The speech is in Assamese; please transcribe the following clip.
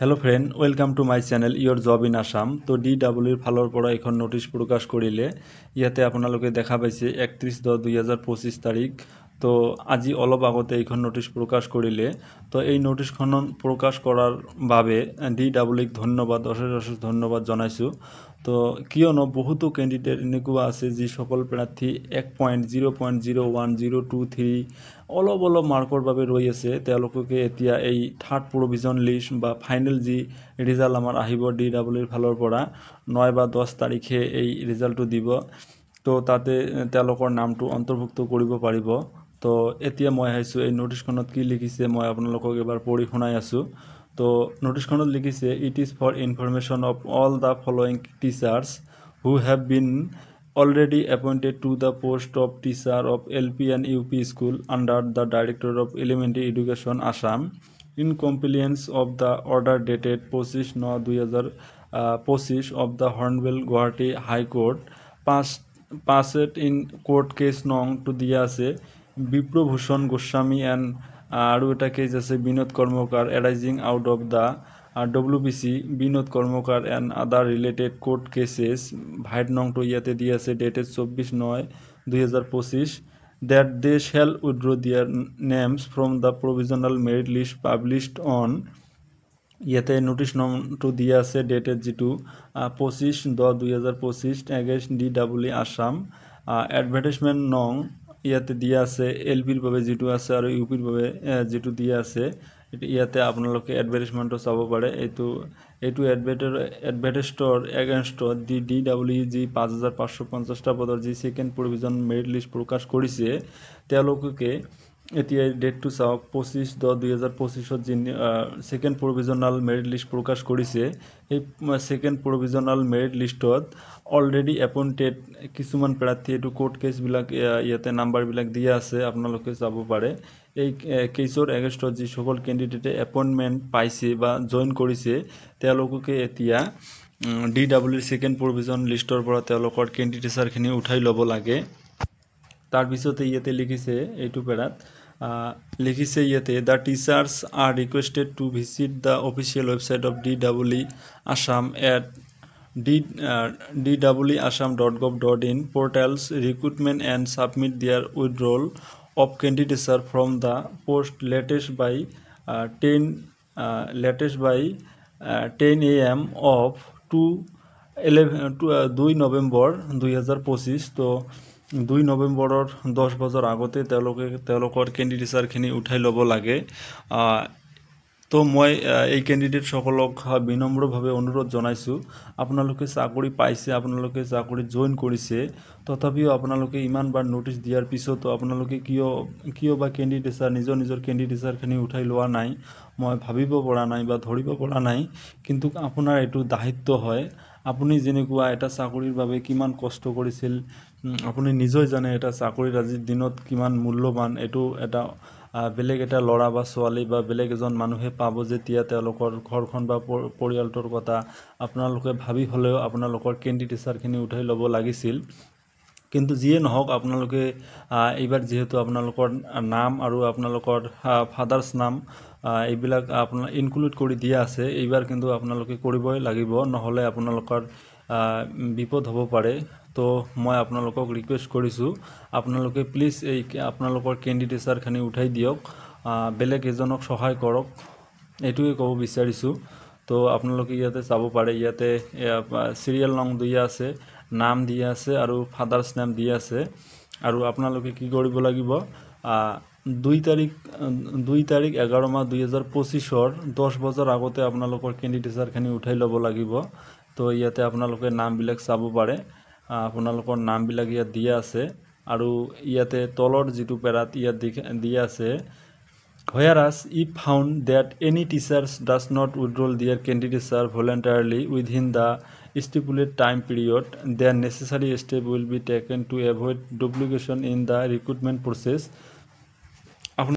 hello friend welcome to my channel your job in Assam तो DWৰ ফালৰ পৰা এখন নোটিছ প্ৰকাশ কৰিলে ইয়াতে আপোনালোকে দেখা পাইছে 31/10/2025 তাৰিখ তো আজি অলপ আগতে এইখন নোটিছ প্ৰকাশ কৰিলে তো এই নোটিছখন প্ৰকাশ কৰাৰ বাবে DWক ধন্যবাদ অশেষ ধন্যবাদ জনাইছো তো কিয়নো বহুতো ক্যান্ডিডেট এনেকুৱা আছে যি সকল প্ৰাৰ্থী 1.0.01.023 অলপ মাৰ্কৰ বাবে ৰৈ আছে তেওঁলোককে এতিয়া এই থাৰ্ড প্ৰভিজন লিষ্ট বা ফাইনেল যি ৰিজাল্ট আমাৰ আহিব DWৰ ফালৰ পৰা 9 বা 10 তাৰিখে এই ৰিজাল্টটো দিব তো তাতে তেওঁলোকৰ নামটো অন্তৰ্ভুক্ত কৰিব পাৰিব তো এতিয়া মই আহিছো এই নোটিছখনত কি লিখিছে মই আপোনালোকক এবাৰ পঢ়ি শুনাই আছো তো নোটিছখনত লিখিছে it is for information of all the following teachers who have been already appointed to the post of teacher of LP and UP school under the Director of Elementary Education Assam in compliance of the order dated 25/9/2025 of the Hornbill Guwahati High Court passed in court case nong to dia ase Biprobhushan Goswami and aru eta case ase Binod Karmakar arising out of the WBC Binod Karmakar and other related court cases bhait nong to yate dia ase dated 24/9/2025 that they shall withdraw their names from the provisional merit list published on yate notice nong to dia ase dated jitu 25/10/2025 against DWE Assam advertisement nong ইয়াতে দিয়া আছে এলপিৰ বাবে যেটো আছে আৰু ইউপিৰ বাবে যেটো দিয়া আছে ইয়াতে আপোনালোকে এডভাৰটাইজমেন্টটো চাব পাৰে এইটো এডভাৰটাইজৰ এগেইনষ্ট দি DWE জি 5550 টা পদৰ যি সেকেন্ড প্ৰভিজন মেৰিট লিষ্ট প্ৰকাশ কৰিছে তেওঁলোককে এতিয়া ডেটটো চাওক 25/10/2025 যি সেকেন্ড প্ৰভিজনাল মেৰিট লিষ্ট প্ৰকাশ কৰিছে এই সেকেন্ড প্ৰভিজনাল মেৰিট লিষ্টত অলৰেডি এপইন্টেড কিছুমান প্ৰাৰ্থী এটো কোৰ্ট কেছ বিলাক ইয়াতে নাম্বাৰ বিলাক দিয়া আছে আপোনালোকে চাব পাৰে এই কেছৰ এগেইনষ্টত যি সকল ক্যান্ডিডেটে এপইন্টমেন্ট পাইছে বা জয়েন কৰিছে তেওঁলোককে এতিয়া DWৰ সেকেন্ড প্ৰভিজন লিষ্টৰ পৰা তেওঁলোকৰ ক্যান্ডিডেটছাৰখিনি উঠাই ল'ব লাগে তাৰ পিছতে ইয়াতে লিখিছে এইটো পেৰাত লিখিছে ইয়াতে the teachers are requested to visit the official website of DWE Assam at dweassam.gov.in portals recruitment and submit their withdrawal of candidature from the post latest by 10 AM of 2 November 2025 তো 2 নৱেম্বৰৰ 10 বজাৰ আগতে তেওঁলোকৰ ক্যান্ডিডেটছাৰখিনি উঠাই ল'ব লাগে তো মই এই ক্যান্ডিডেট সকলক বিনম্ৰভাৱে অনুৰোধ জনাইছো আপোনালোকে চাকৰি পাইছে আপোনালোকে চাকৰি জয়েন কৰিছে তথাপিও আপোনালোকে ইমানবাৰ নোটিছ দিয়াৰ পিছতো আপোনালোকে কিয় বা ক্যান্ডিডেটছাৰ নিজৰ ক্যান্ডিডেটছাৰখিনি উঠাই লোৱা নাই মই ভাবিব পৰা নাই বা ধৰিব পৰা নাই কিন্তু আপোনাৰ এটো দায়িত্ব হয় আপুনি যেনেকুৱা এটা চাকৰিৰ বাবে কিমান কষ্ট কৰিছিল আপুনি নিজে জানে এটা চাকৰিৰ আজিৰ দিনত কিমান মূল্যৱান এটো এটা বেলেগ এটা লৰা বা ছোৱালী বা বেলেগ এজন মানুহে পাব যেতিয়া তেওঁলোকৰ ঘৰখন বা পৰিয়ালটোৰ কথা আপোনালোকে ভাবি হলেও আপোনালোকৰ ক্যান্ডিডেটছাৰখিনি উঠাই ল'ব লাগিছিল কিন্তু যিয়ে নহওক আপোনালোকে এইবাৰ যেহেতু আপোনালোকৰ নাম আৰু আপোনালোকৰ ফাদাৰছ নাম এইবিলাক আপোনাৰ ইনক্লুড কৰি দিয়া আছে এইবাৰ কিন্তু আপোনালোকে কৰিবই লাগিব নহলে আপোনালোকৰ বিপদ হ'ব পাৰে তো মই আপোনালোকক ৰিকুৱেষ্ট কৰিছো আপোনালোকে প্লিজ এই আপোনালোকৰ ক্যান্ডিডেটছাৰখিনি উঠাই দিয়ক বেলেগ এজনক সহায় কৰক এটোৱে ক'ব বিচাৰিছো তো আপোনালোকে ইয়াতে চাব পাৰে ইয়াতে সিৰিয়াল নং দিয়া আছে নাম দিয়া আছে আৰু ফাদাৰছ নাম দিয়া আছে আৰু আপোনালোকে কি কৰিব লাগিব 2 তাৰিখ 11 মাহ 2025 10 বজাৰ আগতে আপোনালোকৰ ক্যান্ডিডেটছাৰখিনি উঠাই ল'ব লাগিব তো ইয়াতে আপোনালোকে নাম বিলাক চাব পাৰে আপোনালোকৰ নাম বিলাক ইয়াত দিয়া আছে আৰু ইয়াতে তলৰ যেটো পেৰাত ইয়াত দিয়া আছে whereas if found that any teachers does not withdraw their candidature voluntarily within the stipulated time period then necessary step will be taken to avoid duplication in the recruitment process